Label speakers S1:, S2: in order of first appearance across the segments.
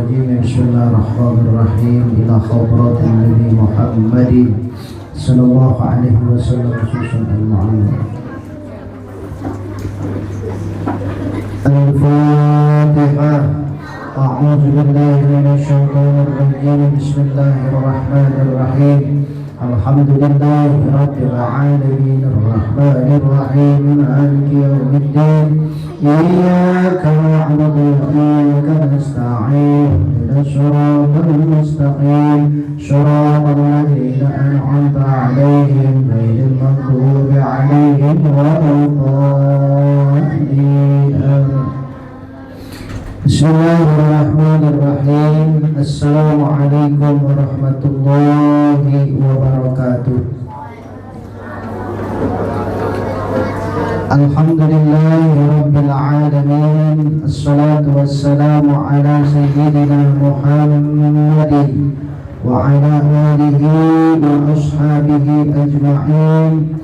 S1: الرجيم بسم الله الرحمن الرحيم إلى خبرات النبي محمد صلى الله عليه وسلم خصوصا المعلم الفاتحة. أعوذ بالله من الشيطان الرجيم بسم الله الرحمن الرحيم الحمد لله رب العالمين الرحمن الرحيم مالك يوم الدين إياك نعبد وإياك نستعين اهدنا الصراط المستقيم صراط الذين أنعمت عليهم غير المغضوب عليهم ولا الضالين. Bismillahirrahmanirrahim. Assalamualaikum warahmatullahi wabarakatuh. Alhamdulillahirabbil alamin. Assalatu wassalamu ala sayyidina Muhammadin wa ala alihi wa ashabihi ajma'in.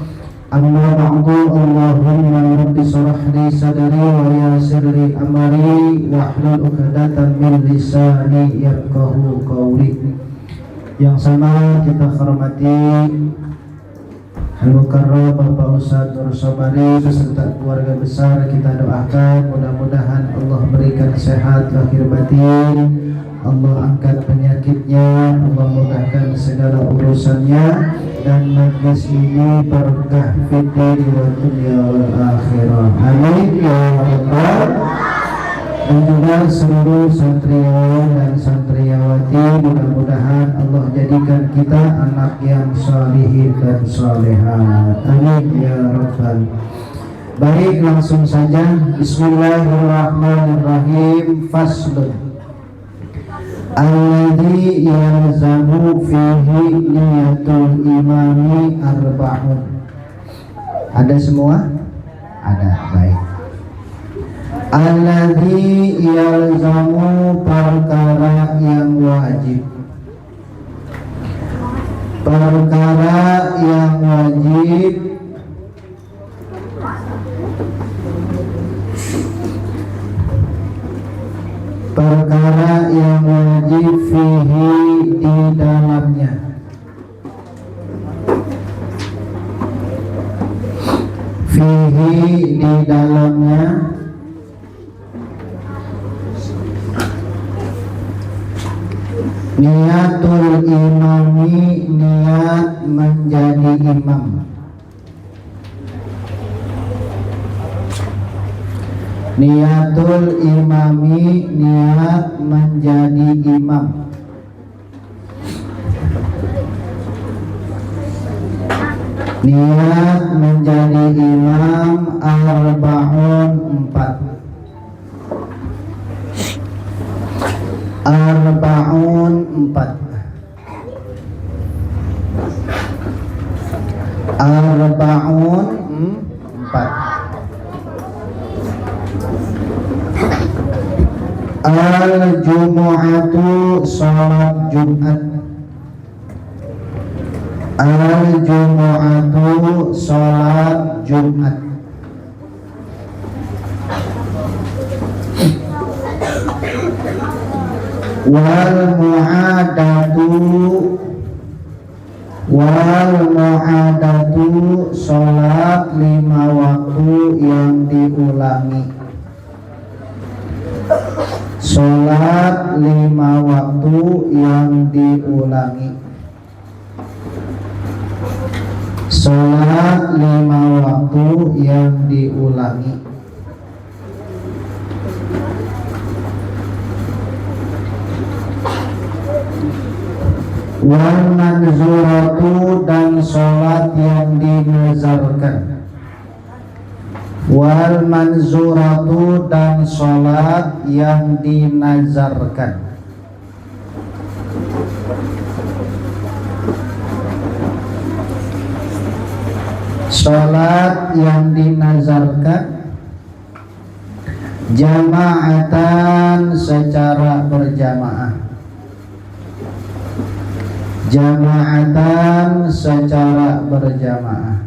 S1: Amma ba'du. Allahumma rabbi shrah li sadri wa yassir li amri wahlul 'uqdatam min lisani yafqahu qawli. Yang sama kita hormati Al-Mukarram Bapak Ustadz Nur Sobari beserta keluarga besar, kita doakan mudah-mudahan Allah berikan sehat lahir batin, Allah angkat penyakitnya, Allah mudahkan segala urusannya, dan majlis ini berkah fitri wa dunya wal akhirah. Amin ya rabbal. Dan juga seluruh santriwan dan santriwati, mudah-mudahan Allah jadikan kita anak yang salihin dan salehat. Amin ya rabbal. Baik, langsung saja. Bismillahirrahmanirrahim. Faslun alladhi yalzamu fihi niyatul imami arba'un. Ada semua? Ada, baik. Alladhi yalzamu, perkara yang wajib. Perkara yang wajib perkara yang wajib fihi, di dalamnya. Fihi, di dalamnya. Niyatul imami, niat menjadi imam. Niyatul imami, niat menjadi imam. Niat menjadi imam arba'un, 4. Arba'un, 4. Arba'un, 4. Al-Jumu'atu, salat Jumat. Al-Jumu'atu, salat Jumat. Wal mu'adatu, salat 5 waktu yang diulangi. Salat 5 waktu yang diulangi. Salat 5 waktu yang diulangi. Wal manzuratu, dan salat yang dinazarkan. Wal manzuratu, dan salat yang dinazarkan. Salat yang dinazarkan jama'atan, secara berjamaah. Jama'atan, secara berjamaah.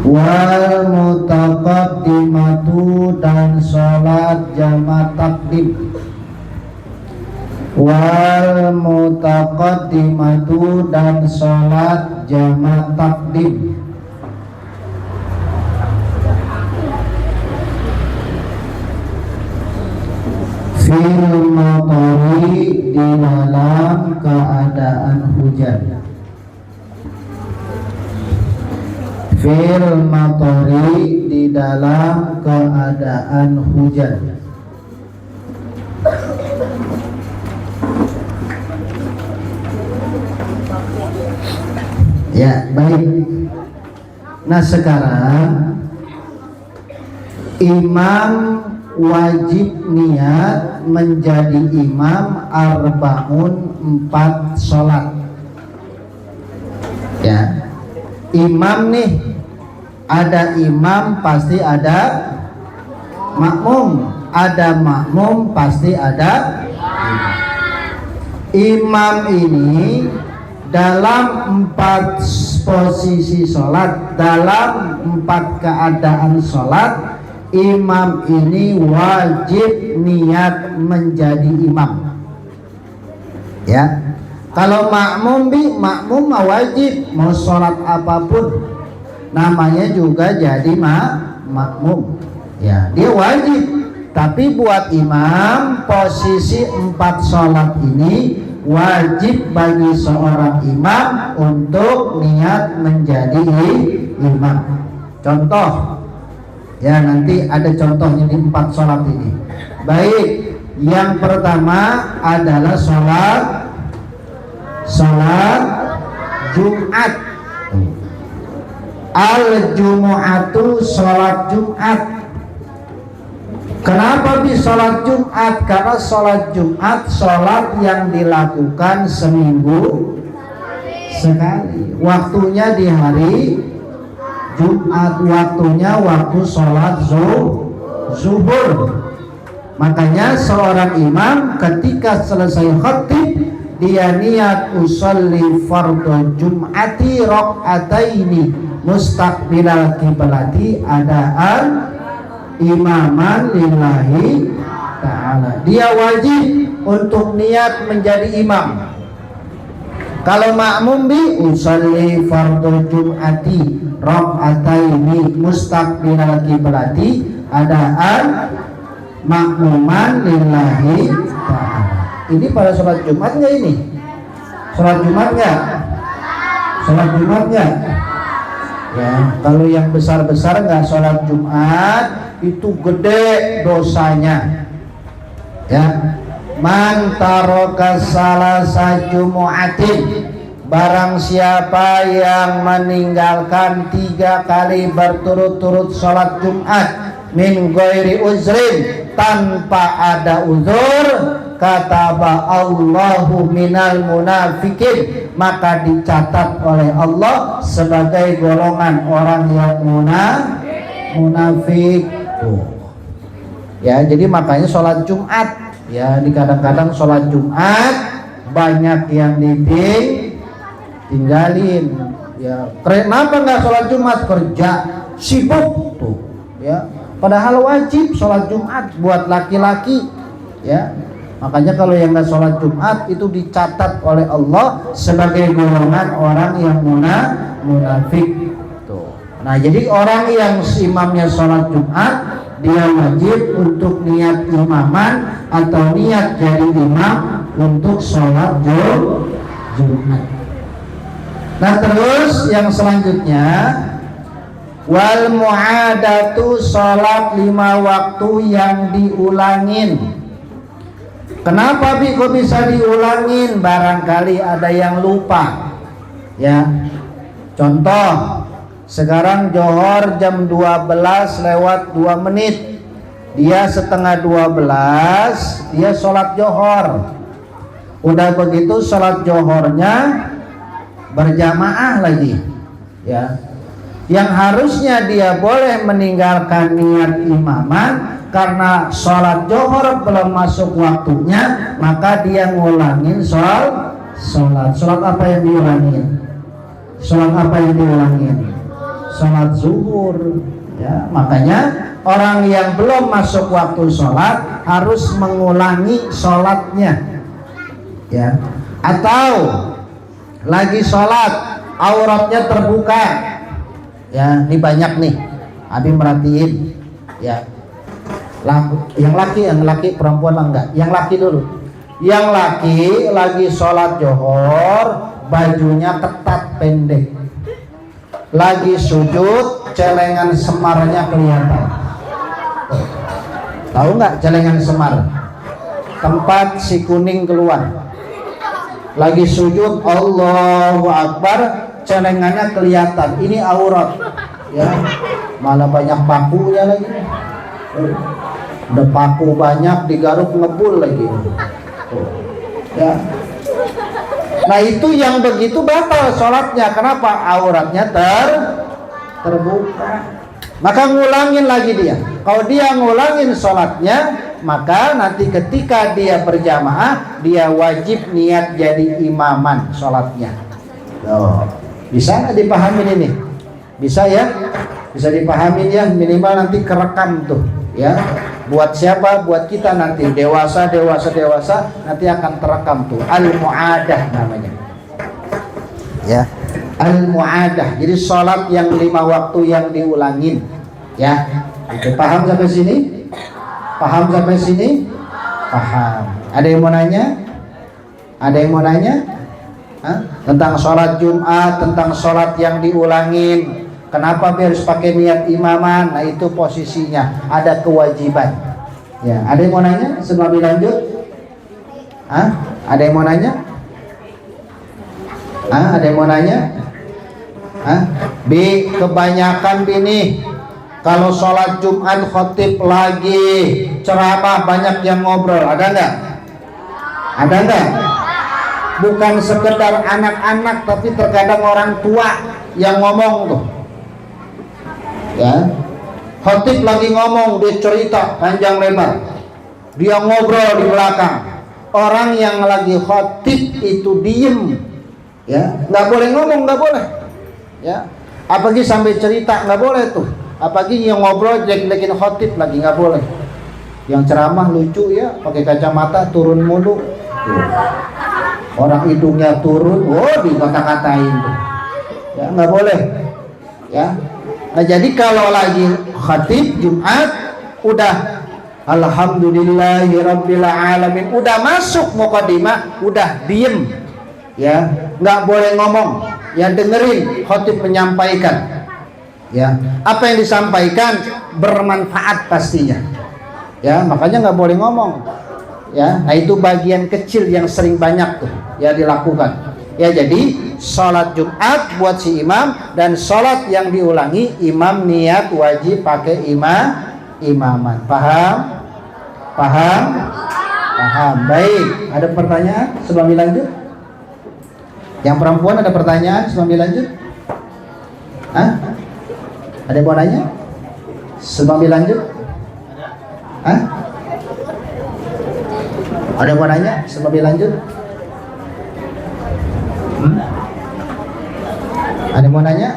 S1: wal mutaqaddimatu dan sholat jama takdim. Wal mutaqaddimatu dan sholat jama takdim. Fil matari di dalam keadaan hujan. Fil matari di dalam keadaan hujan. Ya, baik. Nah, sekarang imam wajib niat menjadi imam arbaun 4 sholat. Ya, imam nih, ada imam pasti ada makmum, ada makmum pasti ada imam. Ini dalam 4 posisi sholat, dalam 4 keadaan sholat, imam ini wajib niat menjadi imam. Ya, kalau makmum makmum wajib mau sholat apapun namanya juga jadi makmum. Ya, dia wajib. Tapi buat imam posisi 4 sholat ini wajib bagi seorang imam untuk niat menjadi imam. Contoh, ya nanti ada contohnya di 4 sholat ini. Baik, yang pertama adalah sholat Jumat. Al-Jumu'atu sholat Jumat. Kenapa di sholat Jumat? Karena sholat Jumat sholat yang dilakukan seminggu sekali. Waktunya di hari Jumat, waktunya waktu sholat zuhur. Makanya seorang imam ketika selesai khatib, dia niat usolli fardhu jum'ati raq'ataini mustaqbilal qiblati adaan imaman lillahi ta'ala. Dia wajib untuk niat menjadi imam. Kalau makmum bi usolli fardhu jum'ati raq'ataini mustaqbilal qiblati adaan makmuman lillahi ta'ala. Ini pada sholat Jumat nggak ini? Sholat Jumat nggak? Sholat Jumat nggak? Ya, kalau yang besar-besar nggak sholat Jumat itu gede dosanya. Ya, man taroka salasa jumu'atin, barang siapa yang meninggalkan 3 kali berturut-turut sholat Jumat min ghairi uzrin, tanpa ada uzur, kataba Allahu minal munafikin, maka dicatat oleh Allah sebagai golongan orang yang munafik. Ya, jadi makanya sholat Jumat, ya di kadang-kadang sholat Jumat banyak yang tinggalin. Ya, kenapa nggak sholat Jumat? Kerja, sibuk tuh. Ya, padahal wajib sholat Jumat buat laki-laki. Ya, makanya kalau yang nggak sholat Jumat itu dicatat oleh Allah sebagai golongan orang yang munafik. Tuh. Nah, jadi orang yang imamnya sholat Jumat, dia wajib untuk niat imaman atau niat jadi imam untuk sholat Jumat. Nah, terus yang selanjutnya, wal mu'adatu, sholat 5 waktu yang diulangin. Kenapa kok bisa diulangin? Barangkali ada yang lupa. Ya, contoh, sekarang Johor jam 12 lewat 2 menit. Dia setengah 12, dia sholat Johor. Udah begitu sholat Johornya berjamaah lagi. Ya, yang harusnya dia boleh meninggalkan niat imaman karena sholat Johor belum masuk waktunya, maka dia ngulangin sholat apa yang diulangin? Sholat apa yang diulangin? Sholat zuhur. Ya, makanya orang yang belum masuk waktu sholat harus mengulangi sholatnya. Ya, atau lagi sholat auratnya terbuka. Ya, ini banyak nih. Abi merhatiin. Ya, yang laki perempuan enggak? Yang laki dulu. Yang laki lagi sholat johor, bajunya ketat pendek. Lagi sujud, celengan semarnya kelihatan. Tahu nggak celengan semar? Tempat si kuning keluar. Lagi sujud, Allahu Akbar, celengannya kelihatan. Ini aurat. Ya, malah banyak pakunya lagi. Udah paku banyak, digaruk ngebul lagi. Ya. Nah itu yang begitu batal sholatnya. Kenapa? Auratnya terbuka. Maka ngulangin lagi dia. Kalau dia ngulangin sholatnya, maka nanti ketika dia berjamaah, dia wajib niat jadi imaman sholatnya. Bisa nggak dipahamin ini? Bisa ya? Bisa dipahamin ya, minimal nanti kerekam tuh ya. Buat siapa? Buat kita nanti dewasa nanti akan terekam tuh. Al-mu'adah namanya. Ya. Al-mu'adah. Jadi sholat yang 5 waktu yang diulangin. Ya. Itu paham sampai sini? Paham sampai sini? Paham. Ada yang mau nanya? Ada yang mau nanya? Hah? Tentang sholat Jumat, tentang sholat yang diulangin. Kenapa harus pakai niat imaman? Nah itu posisinya, ada kewajiban. Ya, ada yang mau nanya sebelum dilanjut? Hah? Ada yang mau nanya? Hah? Ada yang mau nanya? Hah? B, kebanyakan bini kalau sholat Jumat khotib lagi ceramah banyak yang ngobrol, ada nggak? Ada nggak? Bukan sekedar anak-anak, tapi terkadang orang tua yang ngomong tuh. Ya, khotib lagi ngomong, dia cerita panjang lebar, dia ngobrol di belakang. Orang yang lagi khotib itu diem, ya, nggak boleh ngomong, nggak boleh, ya. Apalagi sampai cerita nggak boleh tuh. Apalagi yang ngobrol jelek-jelekin khotib lagi nggak boleh. Yang ceramah lucu ya, pakai kacamata turun mulu. Tuh. Orang hidungnya turun, dikata-katain tuh. Ya nggak boleh, ya. Nah jadi kalau lagi khatib Jumat udah alhamdulillahirabbil alamin, udah masuk mukadimah, udah diem, ya, nggak boleh ngomong, ya, dengerin khatib menyampaikan, ya, apa yang disampaikan bermanfaat pastinya, ya, makanya nggak boleh ngomong, ya. Nah itu bagian kecil yang sering banyak tuh ya dilakukan. Ya jadi sholat Jumat buat si imam, dan sholat yang diulangi imam niat wajib pakai imaman. Paham? Paham? Paham. Baik. Ada pertanyaan sebelum dilanjut? Yang perempuan ada pertanyaan sebelum dilanjut? Hah? Ada yang mau nanya? Sebelum dilanjut? Hah? Ada yang mau nanya sebelum dilanjut? Ada yang mau nanya?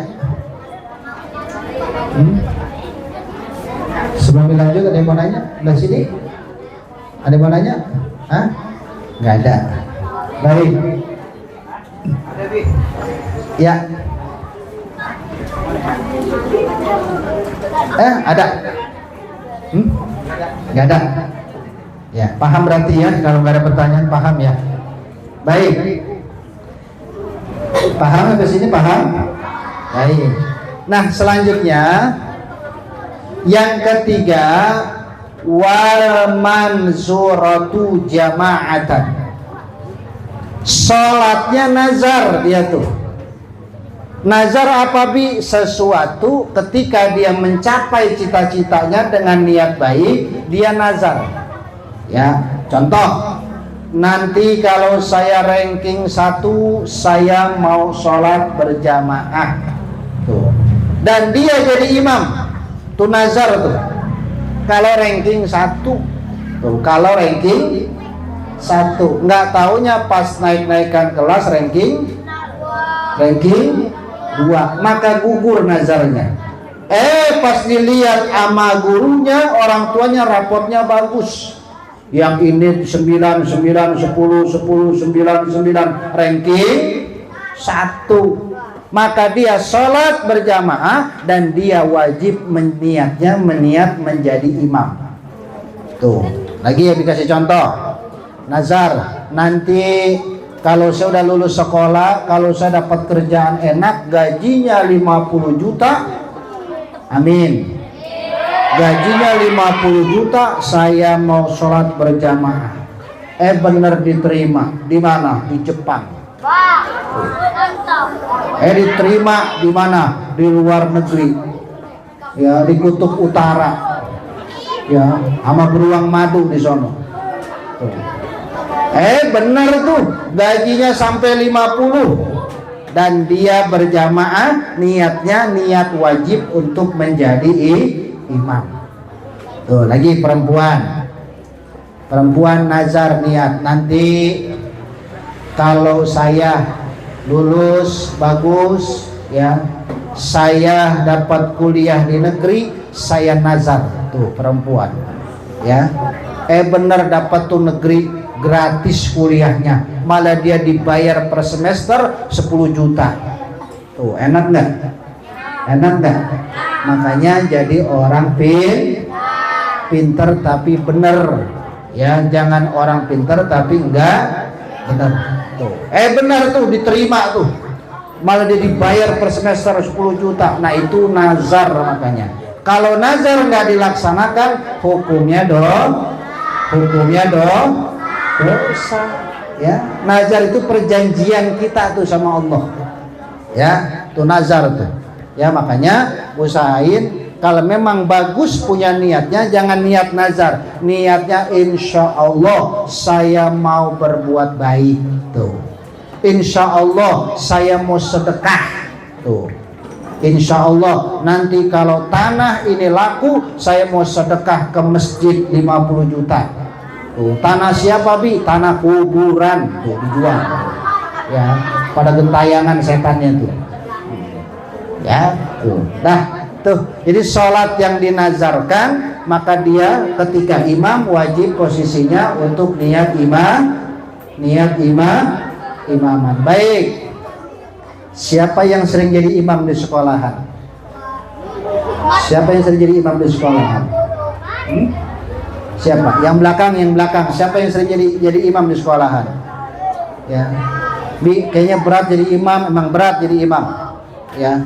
S1: Sebelum dilanjut ada yang mau nanya? Dari sini? Ada yang mau nanya? Hah? Nggak ada. Baik. Ya. Ada? Nggak ada. Ya, paham berarti ya. Kalau nggak ada pertanyaan, paham ya. Baik. Paham ke sini, paham? Baik. Nah, selanjutnya yang ketiga, wal manzuratu jama'atan. Salatnya nazar dia tuh. Nazar apa bi? Sesuatu ketika dia mencapai cita-citanya dengan niat baik, dia nazar. Ya, contoh, nanti kalau saya ranking 1, saya mau sholat berjamaah tuh. Dan dia jadi imam tuh, nazar tuh. Kalau ranking 1 tuh, kalau ranking 1, nggak taunya pas naik-naikan kelas ranking 2, maka gugur nazarnya.
S2: Pas dilihat sama gurunya, orang tuanya rapotnya bagus. Yang ini 9, 9, 10, 10, 9, 9, ranking 1. Maka dia sholat berjamaah dan dia wajib meniat menjadi imam. Tuh, lagi ya dikasih contoh. Nazar, nanti kalau saya udah lulus sekolah, kalau saya dapat kerjaan enak, gajinya 50 juta. Amin. Gajinya 50 juta, saya mau sholat berjamaah. Bener diterima. Di mana? Di Jepang. Diterima di mana? Di luar negeri. Ya, di kutub utara. Ya, sama beruang madu di sono. Bener tuh, gajinya sampai 50. Dan dia berjamaah, niatnya niat wajib untuk menjadi imam. Tuh, lagi perempuan nazar niat, nanti kalau saya lulus bagus ya, saya dapat kuliah di negeri, saya nazar. Tuh perempuan ya, bener dapat tuh negeri gratis kuliahnya, malah dia dibayar per semester 10 juta. Tuh enak nggak? Makanya jadi orang pinter tapi bener ya, jangan orang pinter tapi enggak bener. Tuh bener tuh diterima tuh, malah dia dibayar per semester 10 juta. Nah itu nazar. Makanya kalau nazar nggak dilaksanakan, hukumnya dosa ya. Nazar itu perjanjian kita tuh sama Allah ya, tuh nazar tuh ya. Makanya usahain kalau memang bagus punya niatnya, jangan niat nazar, niatnya insya Allah saya mau berbuat baik. Tuh insya Allah saya mau sedekah. Tuh insya Allah nanti kalau tanah ini laku, saya mau sedekah ke masjid 50 juta. Tuh, tanah siapa Bi? Tanah kuburan. Tuh dijual ya, pada gentayangan setannya tuh ya. Tuh nah tuh, jadi sholat yang dinazarkan, maka dia ketika imam wajib posisinya untuk niat imaman. Baik, siapa yang sering jadi imam di sekolahan? Siapa yang sering jadi imam di sekolahan? Siapa? Yang belakang. Siapa yang sering jadi imam di sekolahan? Ya, Bi, kayaknya berat jadi imam. Emang berat jadi imam. Ya,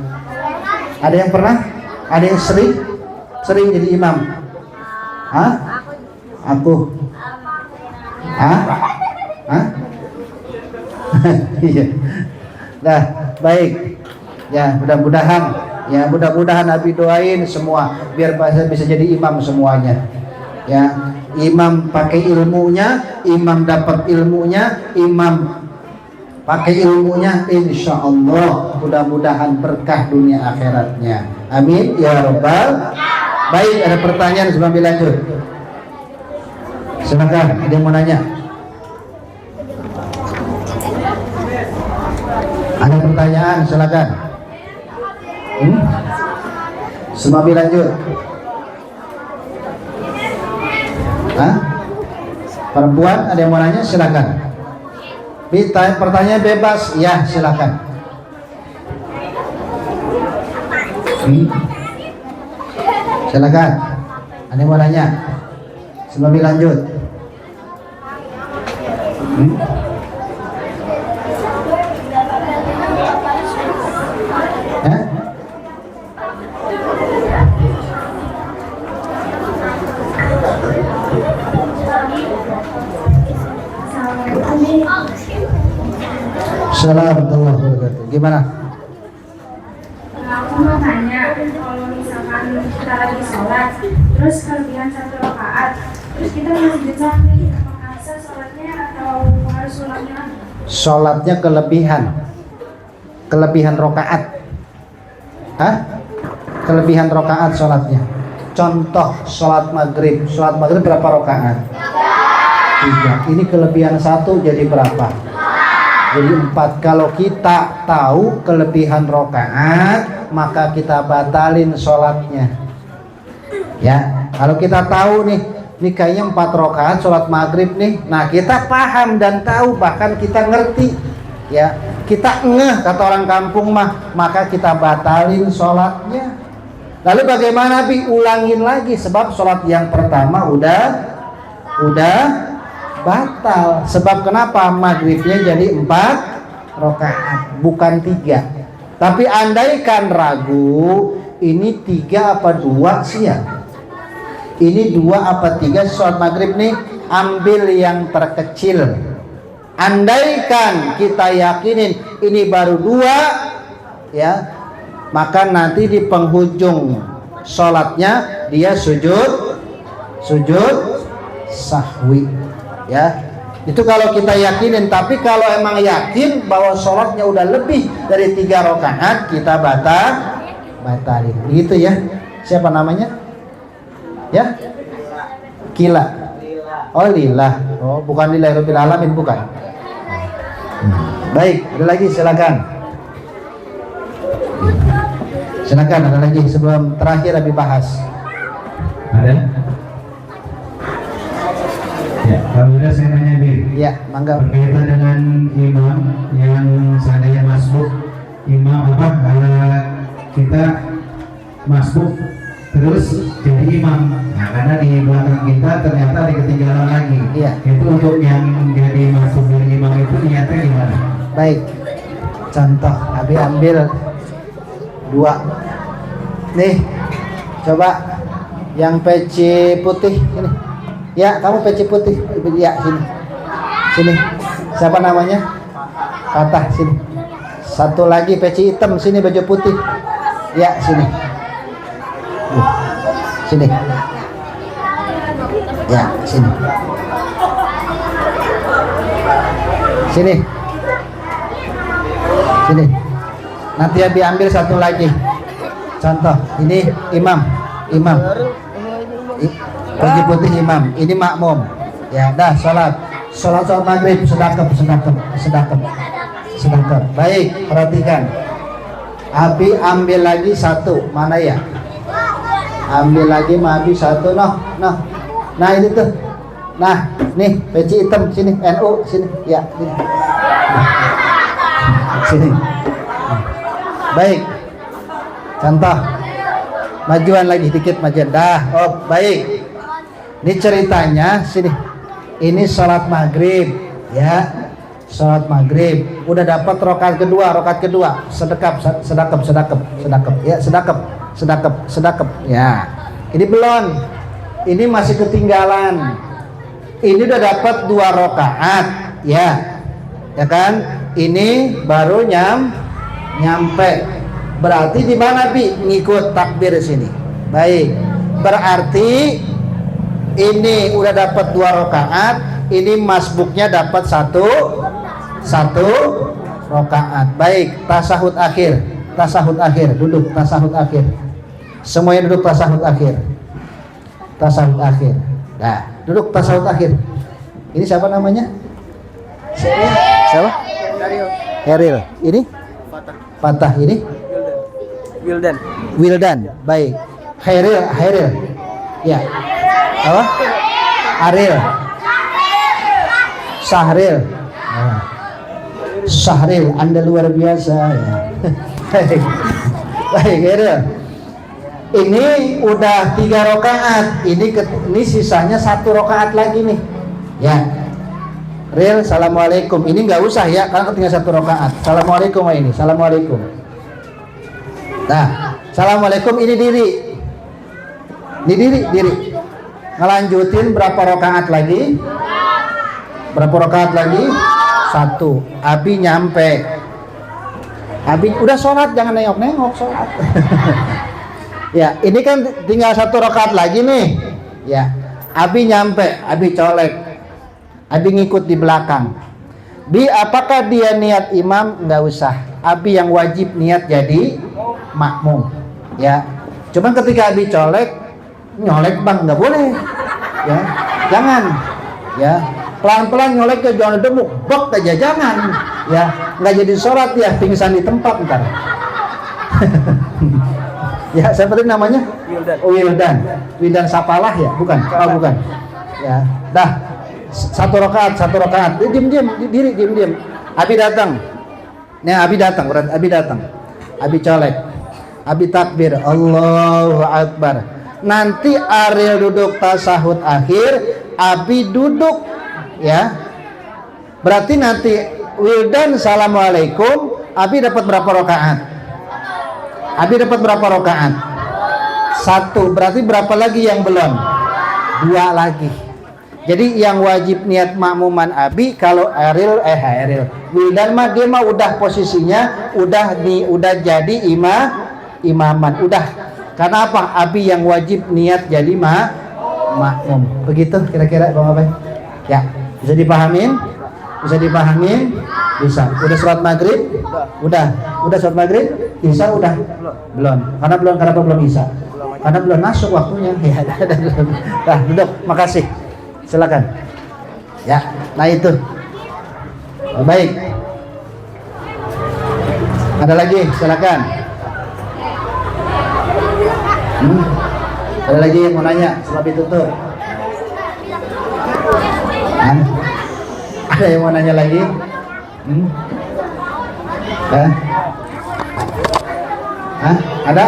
S2: ada yang pernah? Ada yang sering jadi imam? Hah? Aku? Hah? Iya. Nah, baik. Ya, mudah-mudahan Abi doain semua biar bisa jadi imam semuanya. Ya, imam pakai ilmunya, imam dapat ilmunya, imam pakai ilmunya, insya Allah mudah-mudahan berkah dunia akhiratnya. Amin ya rabbal. Baik, ada pertanyaan sebelum lanjut? Silakan, ada yang mau nanya? Ada pertanyaan, silakan. Sebelum lanjut? Perempuan ada yang mau nanya, silakan. Pertanyaan bebas, ya silakan. Silakan. Ada yang mau nanya sebelum lanjut? Assalamualaikum warahmatullahi wabarakatuh. Gimana?
S3: Aku mau tanya, kalau misalkan kita lagi sholat, terus kelebihan 1 rakaat, terus kita masih bisa nih, apakah sah sholatnya atau harus ulangnya?
S2: Sholatnya kelebihan rakaat. Kelebihan rakaat sholatnya. Contoh sholat maghrib berapa rakaat? 3. Ini kelebihan 1 jadi berapa? Jadi 4. Kalau kita tahu kelebihan rakaat, maka kita batalin sholatnya. Ya, kalau kita tahu nih kayaknya 4 rakaat sholat maghrib nih. Nah, kita paham dan tahu, bahkan kita ngerti, ya, kita ngeh kata orang kampung mah, maka kita batalin sholatnya. Lalu bagaimana ulangin lagi, sebab sholat yang pertama udah batal. Sebab kenapa? Maghribnya jadi 4 rakaat bukan 3. Tapi andaikan ragu, ini 3 apa 2 sih ya? Ini 2 apa 3 sholat maghrib nih, ambil yang terkecil. Andaikan kita yakinin ini baru 2, ya, maka nanti di penghujung sholatnya dia sujud sahwi, ya. Itu kalau kita yakinin. Tapi kalau emang yakin bahwa sholatnya udah lebih dari 3 rakaat, kita batalin. Gitu ya. Siapa namanya? Ya, Kila. Oh, Lillah. Oh, bukan Lillahirabbil alamin, bukan. Baik, ada lagi, silakan. Silakan, ada lagi sebelum terakhir Abi bahas.
S1: Ada? Ya, kalau udah saya nanya Bi.
S2: Ya, mangga.
S1: Berkaitan dengan imam yang seandainya masbuk, imam apa? Kita masbuk terus jadi imam. Nah, karena di belakang kita ternyata ada ketinggalan lagi.
S2: Iya.
S1: Itu untuk yang jadi masbuk jadi imam itu niatnya gimana?
S2: Baik. Contoh, Abi ambil 2. Nih, coba yang peci putih ini. Ya, kamu peci putih. Ya, sini. Sini. Siapa namanya? Fatah, sini. Satu lagi peci hitam, sini baju putih. Ya, sini. Sini. Ya, sini. Sini. Sini. Nanti Abi ambil satu lagi. Contoh, ini imam. Baju putih imam, ini makmum. Ya, dah sholat maghrib, sedekap. Baik, perhatikan. Abi ambil lagi 1, mana ya? Ambil lagi Abi 1, nah ini tuh. Nah, nih peci hitam sini, NU sini, ya sini. Sini. Baik. Contoh. Majuan lagi dikit, majuan. Dah, oh baik. Ini ceritanya sini. Ini sholat maghrib, ya. Sholat maghrib. Udah dapat rakaat kedua. Sedekap. Ya, sedekap. Ya. Ini belum. Ini masih ketinggalan. Ini udah dapat 2 rakaat, ya. Ya kan? Ini baru nyampe. Berarti di mana Bi? Ngikut takbir sini. Baik. Berarti ini udah dapat 2 rakaat, ini masbuknya dapat 1 rakaat. Baik, tasahud akhir. Duduk tasahud akhir. Semuanya duduk tasahud akhir. Nah, duduk tasahud akhir. Ini siapa namanya? Siapa? Heril. Ini? Fatah. Ini? Wildan. Baik. Heril. Ya. Apa? Aril. Sahril. Anda luar biasa ya. Baik, Heril. Ini udah 3 rakaat. Ini sisanya 1 rakaat lagi nih. Ya. Ril, assalamualaikum. Ini nggak usah ya, karena tinggal 1 rakaat. Assalamualaikum ini. Assalamualaikum. Nah, assalamualaikum. Ini diri. Ngelanjutin berapa rakaat lagi? 1. Abi nyampe. Abi udah sholat, jangan nengok sholat. Ya, ini kan tinggal 1 rakaat lagi nih. Ya, Abi nyampe, Abi colek. Abi ngikut di belakang. Bi, apakah dia niat imam? Nggak usah. Abi yang wajib niat jadi makmum. Ya, cuman ketika Abi nyolek bang, nggak boleh. Ya, jangan. Ya, pelan-pelan nyolek ke jangan demuk, bok aja jangan. Ya, nggak jadi sholat ya, pingsan di tempat ntar. Ya, saya tadi namanya Wildan. Wildan Sapalah ya, bukan? Oh, bukan. Ya, dah. Satu rakaat. Diam, diri. Abi datang. Nih, Abi datang, berarti Abi datang. Abi colek. Abi takbir, Allahu Akbar. Nanti Ariel duduk tasahud akhir, Abi duduk, ya. Berarti nanti Wildan Assalamualaikum, Abi dapat berapa rakaat? Abi dapat berapa rakaat? 1. Berarti berapa lagi yang belum? 2 lagi. Jadi yang wajib niat makmuman Abi kalau Ariel Wildan mah dia mah udah posisinya udah jadi imaman udah. Karena apa? Abi yang wajib niat jadi makmum. Begitu kira-kira Bang Abay? Ya, bisa dipahamin? Bisa. Udah sholat maghrib? Udah sholat maghrib? Isya udah? Belum. Kenapa belum Isya? Karena belum masuk waktunya. Ya, dah duduk. Makasih. Silakan. Ya, nah itu. Baik. Ada lagi? Silakan. Ada lagi yang mau nanya setelah ditutup? Ada yang mau nanya lagi? Ada?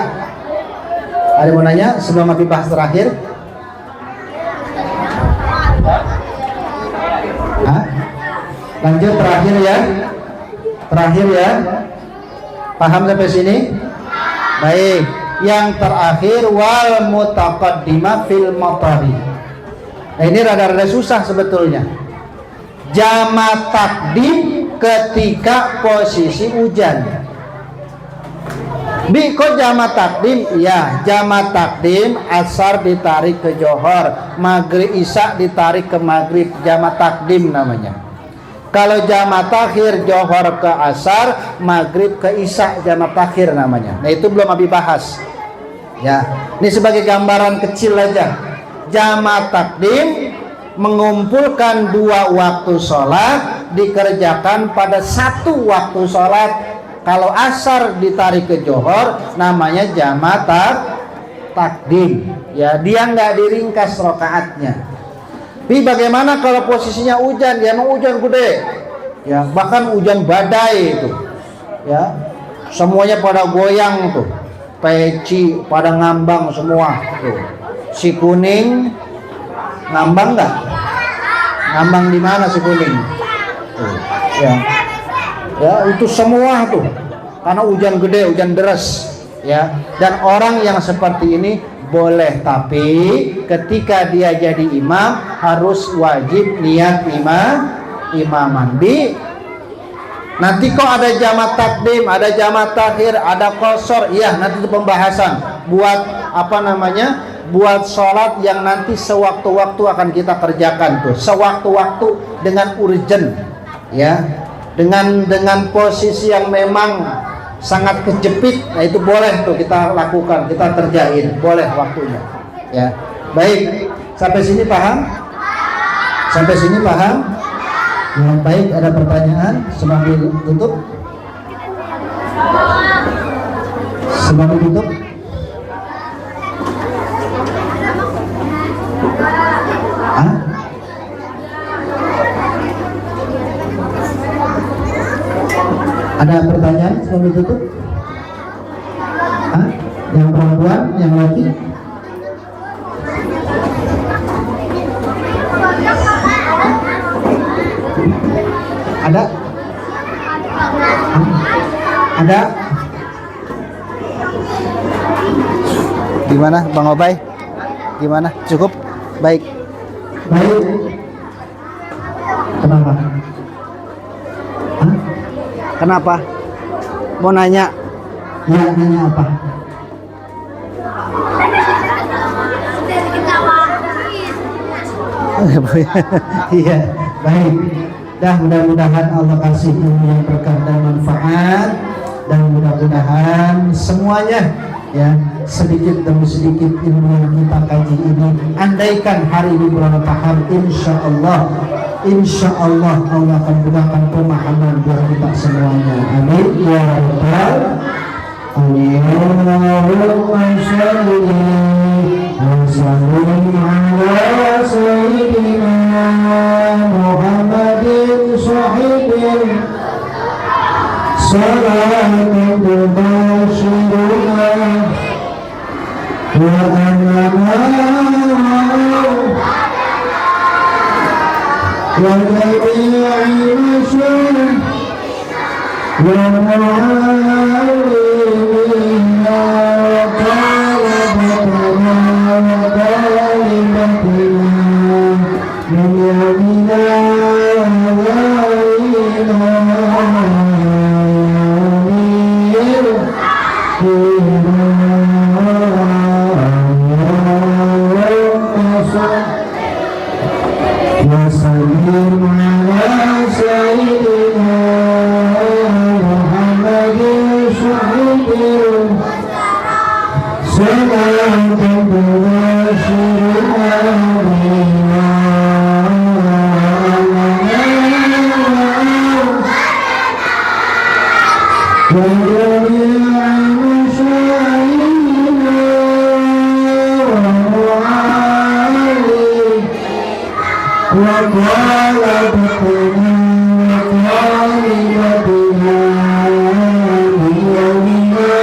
S2: Ada yang mau nanya sebelum Abi bahas terakhir? Lanjut terakhir ya. Paham sampai sini? Baik. Yang terakhir wal mutaqaddimah fil matari. Nah, ini rada-rada susah sebetulnya. Jamak takdim ketika posisi hujan. Kok jamak takdim? Iya, jamak takdim asar ditarik ke johor, maghrib isya ditarik ke maghrib, jamak takdim namanya. Kalau jamak takhir johor ke asar, maghrib ke isya, jamak takhir namanya. Nah, itu belum Abi bahas. Ya, ini sebagai gambaran kecil aja. Jamak takdim mengumpulkan 2 waktu sholat dikerjakan pada 1 waktu sholat. Kalau asar ditarik ke johor, namanya jamak takdim. Ya, dia nggak diringkas rokaatnya. Tapi bagaimana kalau posisinya hujan? Ya emang hujan gede. Ya, bahkan hujan badai itu. Ya. Semuanya pada goyang tuh. Peci pada ngambang semua tuh. Si kuning ngambang enggak? Ngambang di mana si kuning? Tuh. Ya. Ya, itu semua tuh. Karena hujan gede, hujan deras. Ya. Dan orang yang seperti ini boleh, tapi ketika dia jadi imam harus wajib niat imaman. Nanti kok ada jamak takdim, ada jamak takhir, ada qasar. Iya, nanti itu pembahasan buat buat sholat yang nanti sewaktu-waktu akan kita kerjakan tuh. Sewaktu-waktu dengan urgent, ya. Dengan posisi yang memang sangat kejepit, nah itu boleh tuh kita lakukan, kita kerjain, boleh waktunya. Ya, baik. Sampai sini paham? Yang baik, ada pertanyaan sebelum tutup? Ada pertanyaan sebelum ditutup? Yang perempuan, yang laki? Ada? Ada? Gimana Bang Obay? Gimana? Cukup? Baik. Kenapa? Kenapa? Mau nanya? Ya, nanya apa? Iya, baik. Dah, mudah-mudahan Allah kasih ilmu yang berkah dan manfaat, dan mudah-mudahan semuanya ya sedikit demi sedikit ilmu yang kita kaji ini, andaikan hari ini berapa paham, insya Allah Allah akan mudahkan pemahaman buat kita semuanya. Amin ya rabbal
S1: Allahumma shalli wa sallim ala sayyidina Muhammadin sahibil salatu tubashiruna wa وجميع المشرك والمعلمين وطالبتنا وطالبتنا من يومنا وسلم على سيدنا محمد شهيد صلاة تبشرنا بها وجميع المشاهدين والمعالي وطالبتنا وطالبتنا بيومنا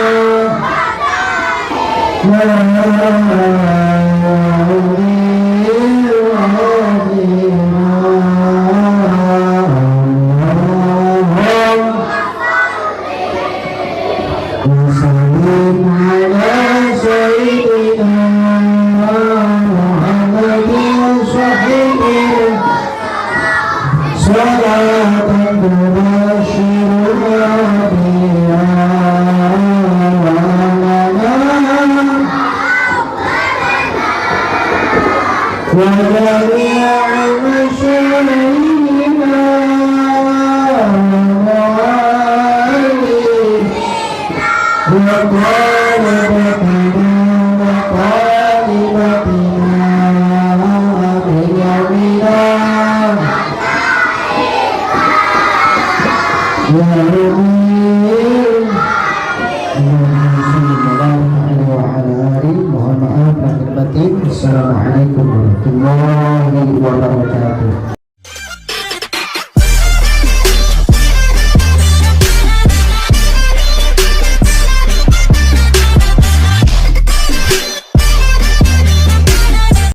S1: وسلم على سيدنا محمد صحيح صلاة تبشرنا بها وجميع المشركين Assalamualaikum warahmatullahi wabarakatuh.